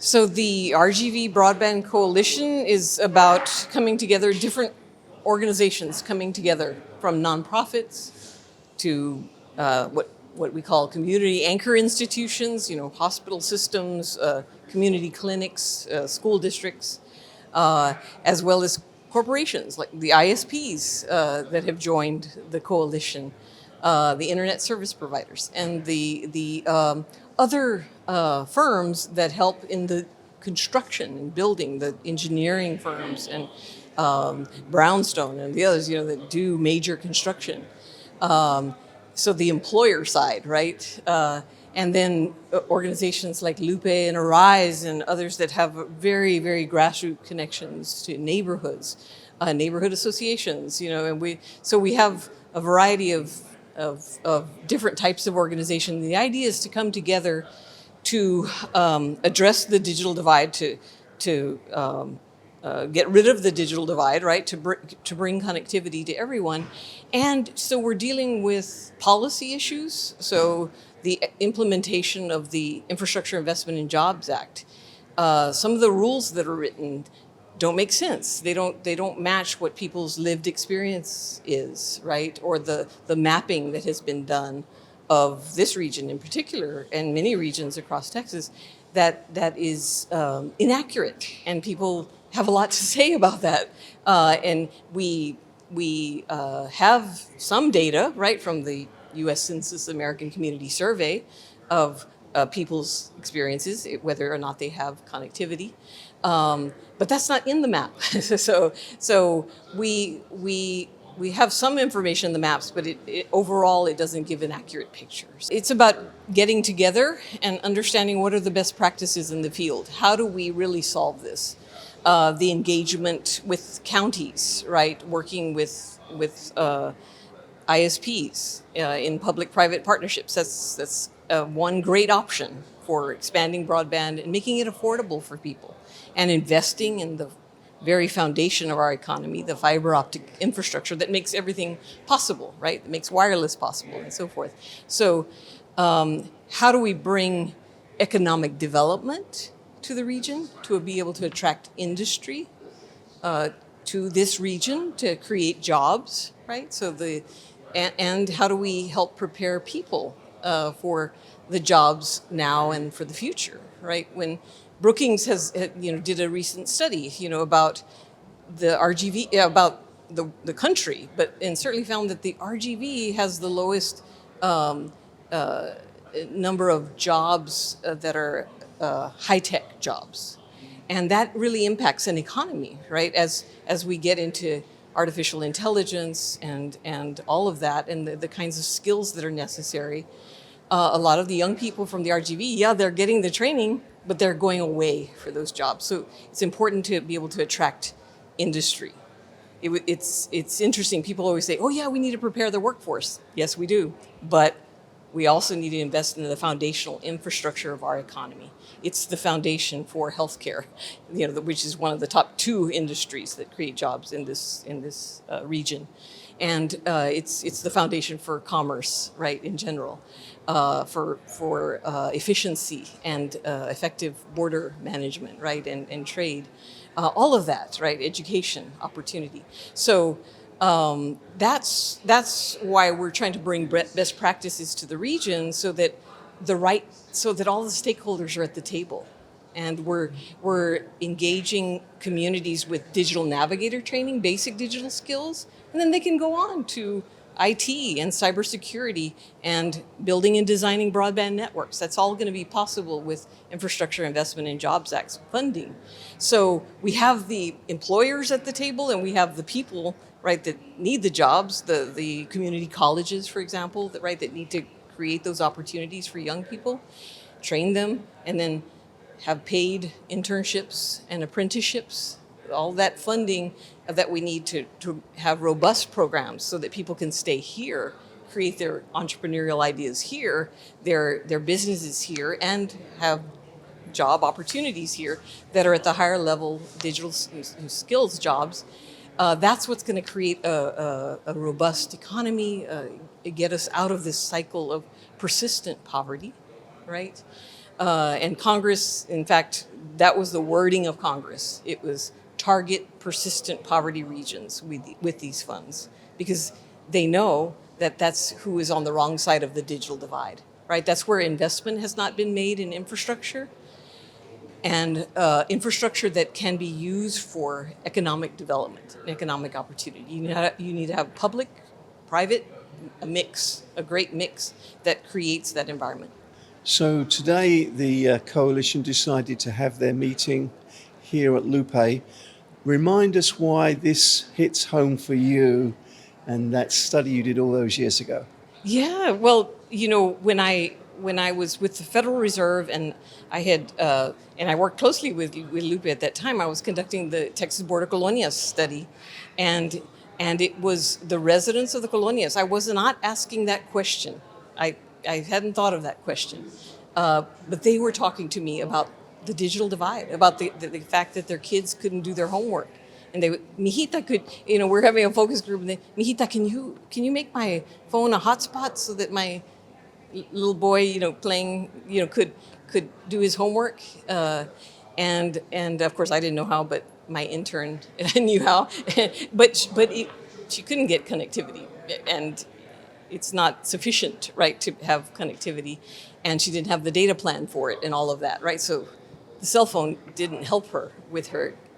So the RGV Broadband Coalition is about coming together, different organizations coming together, from nonprofits to what we call community anchor institutions, hospital systems, community clinics, school districts, as well as corporations like the ISPs that have joined the coalition, the internet service providers, and the other firms that help in the construction and building, the engineering firms and Brownstone and the others, that do major construction. So the employer side, right? And then organizations like Lupe and Arise and others that have very, very grassroots connections to neighborhoods, neighborhood associations, and we have a variety of different types of organization. The idea is to come together to address the digital divide, to get rid of the digital divide, right? To bring connectivity to everyone, and so we're dealing with policy issues. So the implementation of the Infrastructure Investment and Jobs Act, some of the rules that are written don't make sense. They don't match what people's lived experience is, right? Or the mapping that has been done of this region in particular, and many regions across Texas, that is inaccurate, and people have a lot to say about that. And we have some data, right, from the U.S. Census American Community Survey of people's experiences, whether or not they have connectivity. But that's not in the map. so we have some information in the maps, but overall it doesn't give an accurate picture. It's about getting together and understanding what are the best practices in the field. How do we really solve this? The engagement with counties, right? Working with ISPs in public-private partnerships. That's one great option for expanding broadband and making it affordable for people, and investing in the very foundation of our economy, the fiber optic infrastructure that makes everything possible, right? That makes wireless possible and so forth. So how do we bring economic development to the region, to be able to attract industry to this region, to create jobs, right? And how do we help prepare people for the jobs now and for the future, right? When Brookings did a recent study, about the RGV, about the country, and certainly found that the RGV has the lowest number of jobs that are high-tech jobs. And that really impacts an economy, right? As we get into artificial intelligence and all of that, and the kinds of skills that are necessary. A lot of the young people from the RGV, they're getting the training, but they're going away for those jobs. So it's important to be able to attract industry. It's interesting. People always say, oh yeah, we need to prepare the workforce. Yes, we do. But we also need to invest in the foundational infrastructure of our economy. It's the foundation for healthcare, which is one of the top 2 industries that create jobs in this region, and it's the foundation for commerce, right, in general, for efficiency and effective border management, right, and trade, all of that, right, education, opportunity. So. That's why we're trying to bring best practices to the region, so that all the stakeholders are at the table, and we're engaging communities with digital navigator training, basic digital skills, and then they can go on to IT and cybersecurity and building and designing broadband networks. That's all going to be possible with Infrastructure Investment and Jobs Act funding. So we have the employers at the table, and we have the people, right, that need the jobs, the community colleges, for example, that need to create those opportunities for young people, train them, and then have paid internships and apprenticeships, all that funding that we need to have robust programs so that people can stay here, create their entrepreneurial ideas here, their businesses here, and have job opportunities here that are at the higher level digital skills jobs. That's what's going to create a robust economy, get us out of this cycle of persistent poverty, right? And Congress, in fact, that was the wording of Congress. It was target persistent poverty regions with these funds, because they know that that's who is on the wrong side of the digital divide, right? That's where investment has not been made in infrastructure, and infrastructure that can be used for economic development and economic opportunity. You need to have public, private, a great mix that creates that environment. So today the coalition decided to have their meeting here at Lupe. Remind us why this hits home for you and that study you did all those years ago. Yeah, well, when I was with the Federal Reserve, and I had and I worked closely with Lupe at that time, I was conducting the Texas Border Colonias study, and it was the residents of the colonias. I was not asking that question. I hadn't thought of that question, but they were talking to me about the digital divide, about the fact that their kids couldn't do their homework. And they would, Mijita, we're having a focus group, and they, Mijita, can you make my phone a hotspot so that my little boy, playing, could do his homework? And of course I didn't know how, but my intern knew how. but she couldn't get connectivity, and it's not sufficient, right, to have connectivity, and she didn't have the data plan for it and all of that, right? So the cell phone didn't help her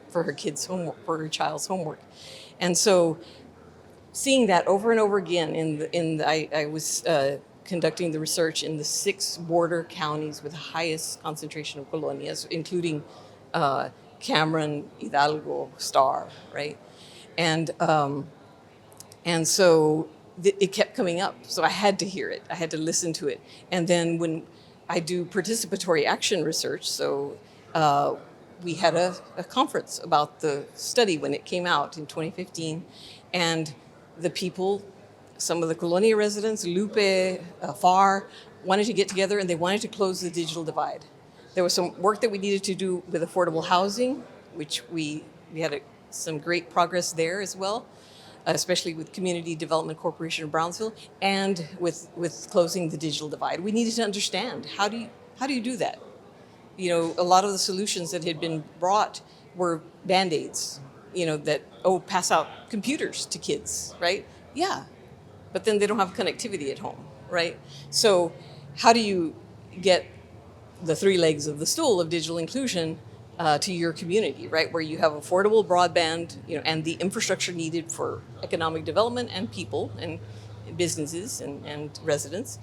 for her kids' homework, for her child's homework. And so seeing that over and over again I was conducting the research in the 6 border counties with the highest concentration of colonias, including Cameron, Hidalgo, Star, right? And so it kept coming up. So I had to hear it. I had to listen to it. And then when I do participatory action research, so we had a conference about the study when it came out in 2015, and the people, some of the colonia residents, Lupe, FAR, wanted to get together, and they wanted to close the digital divide. There was some work that we needed to do with affordable housing, which we had some great progress there as well, especially with Community Development Corporation of Brownsville, and with closing the digital divide. We needed to understand, how do you do that? A lot of the solutions that had been brought were Band-Aids, that, pass out computers to kids, right? Yeah, but then they don't have connectivity at home, right? So how do you get the 3 legs of the stool of digital inclusion to your community, right? Where you have affordable broadband, and the infrastructure needed for economic development and people and businesses and residents,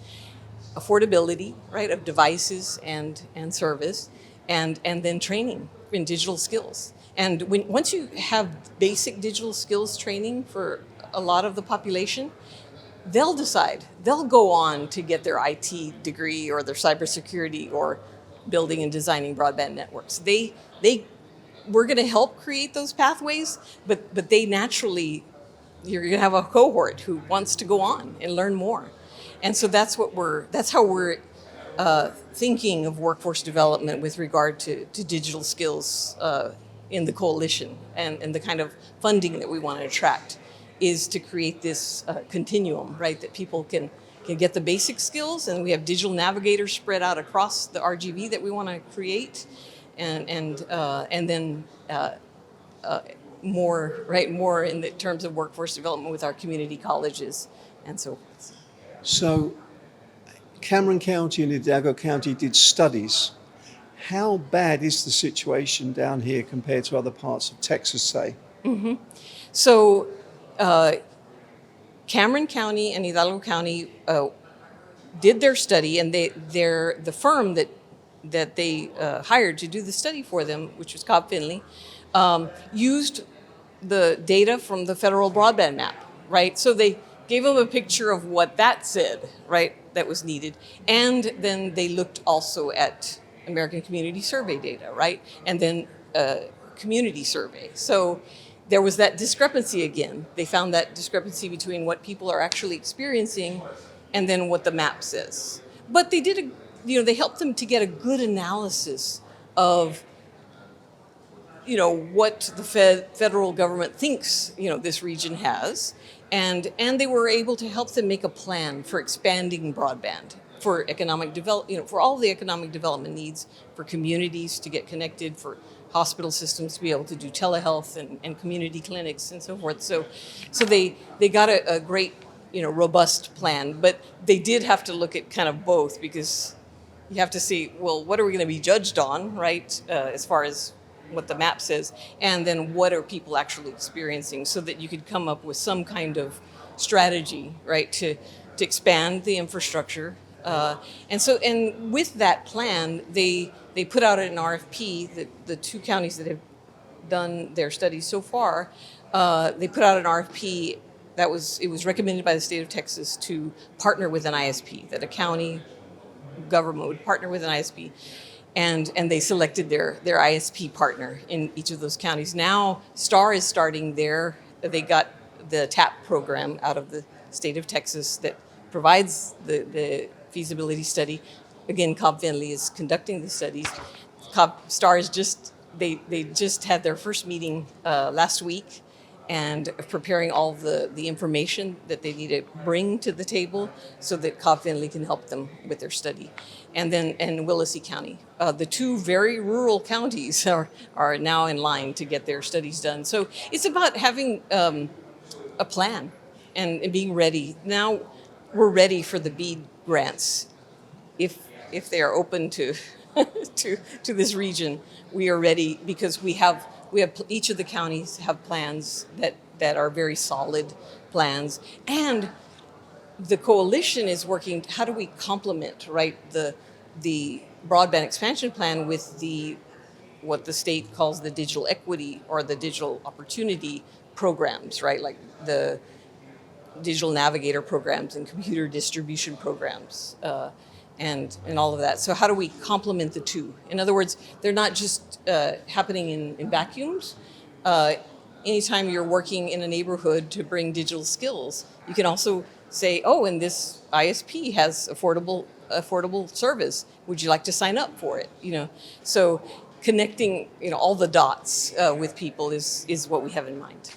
affordability, right, of devices and service, and then training in digital skills. And once you have basic digital skills training for a lot of the population, they'll decide. They'll go on to get their IT degree or their cybersecurity or building and designing broadband networks. We're going to help create those pathways, but they naturally, you're going to have a cohort who wants to go on and learn more. And so that's how we're thinking of workforce development with regard to digital skills in the coalition, and the kind of funding that we want to attract is to create this continuum, right? That people can get the basic skills, and we have digital navigators spread out across the RGV that we want to create, and then more in the terms of workforce development with our community colleges and so forth. So Cameron County and Hidalgo County did studies. How bad is the situation down here compared to other parts of Texas, say? Mm-hmm. So Cameron County and Hidalgo County did their study, and the firm that they hired to do the study for them, which was Cobb Finley, used the data from the federal broadband map, right? So they gave them a picture of what that said, right, that was needed. And then they looked also at American Community Survey data, right? And then community survey. So there was that discrepancy again. They found that discrepancy between what people are actually experiencing and then what the map says. But they did, they helped them to get a good analysis of, what the federal government thinks, this region has. And they were able to help them make a plan for expanding broadband for economic develop, for all the economic development needs, for communities to get connected, for hospital systems to be able to do telehealth and community clinics and so forth. So they got a great, robust plan, but they did have to look at kind of both, because you have to see, well, what are we going to be judged on, right? As far as what the map says, and then what are people actually experiencing, so that you could come up with some kind of strategy, right, to expand the infrastructure. And with that plan, they put out an RFP. That the two counties that have done their studies so far, they put out an RFP it was recommended by the state of Texas to partner with an ISP, that a county government would partner with an ISP, and they selected their ISP partner in each of those counties. Now STAR is starting they got the TAP program out of the state of Texas that provides the feasibility study. Again, Cobb Finley is conducting the studies. STAR is they just had their first meeting last week, and preparing all the information that they need to bring to the table so that Cobb Finley can help them with their study. And Willacy County. The two very rural counties are now in line to get their studies done. So it's about having a plan and being ready. Now we're ready for the BEAD grants. If they are open to to this region, we are ready, because we have each of the counties have plans that are very solid plans, and the coalition is working. How do we complement, right, the broadband expansion plan with what the state calls the digital equity or the digital opportunity programs, right, like the digital navigator programs and computer distribution programs. And all of that. So how do we complement the two? In other words, they're not just happening in vacuums. Anytime you're working in a neighborhood to bring digital skills, you can also say, oh, and this ISP has affordable service. Would you like to sign up for it? So connecting all the dots with people is what we have in mind.